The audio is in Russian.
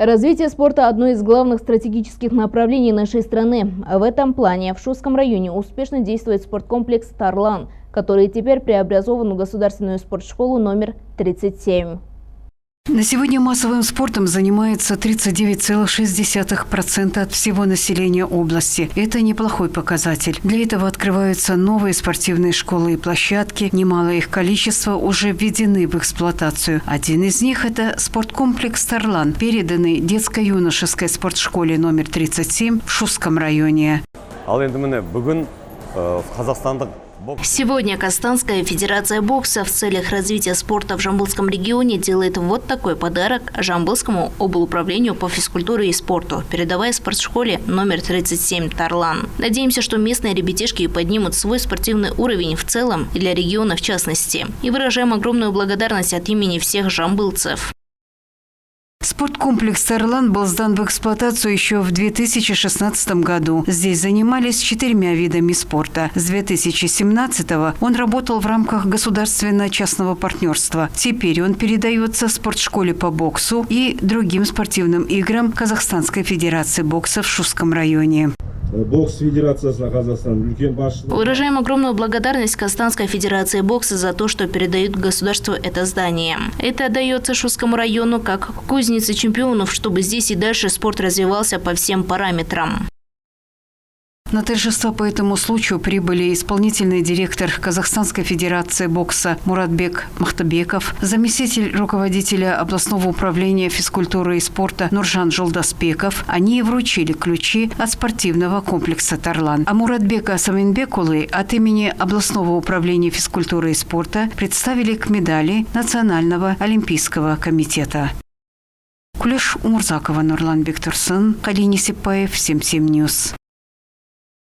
Развитие спорта – одно из главных стратегических направлений нашей страны. В этом плане в Шуском районе успешно действует спорткомплекс «Тарлан», который теперь преобразован в государственную спортшколу номер 37. На сегодня массовым спортом занимается 39,6% от всего населения области. Это неплохой показатель. Для этого открываются новые спортивные школы и площадки. Немалое их количество уже введены в эксплуатацию. Один из них – это спорткомплекс «Тарлан», переданный детско-юношеской спортшколе номер 37 в Шуском районе. Сегодня Казахстанская федерация бокса в целях развития спорта в Жамбылском регионе делает вот такой подарок Жамбылскому облуправлению по физкультуре и спорту, передавая спортшколе номер 37 «Тарлан». Надеемся, что местные ребятишки поднимут свой спортивный уровень в целом и для региона в частности. И выражаем огромную благодарность от имени всех жамбылцев. Спорткомплекс «Тарлан» был сдан в эксплуатацию еще в 2016 году. Здесь занимались 4 видами спорта. С 2017-го он работал в рамках государственно-частного партнерства. Теперь он передается спортшколе по боксу и другим спортивным играм Казахстанской федерации бокса в Шуском районе. Выражаем огромную благодарность Казахстанской федерации бокса за то, что передают государству это здание. Это отдается Шускому району как кузнице чемпионов, чтобы здесь и дальше спорт развивался по всем параметрам. На торжества по этому случаю прибыли исполнительный директор Казахстанской федерации бокса Муратбек Махтабеков, заместитель руководителя областного управления физкультуры и спорта Нуржан Жолдаспеков. Они вручили ключи от спортивного комплекса «Тарлан». А Муратбека Саминбекулы от имени областного управления физкультуры и спорта представили к медали Национального олимпийского комитета. Кулеш Умурзакова, Нурлан Бектурсын, Калини Сипаев, 77 News.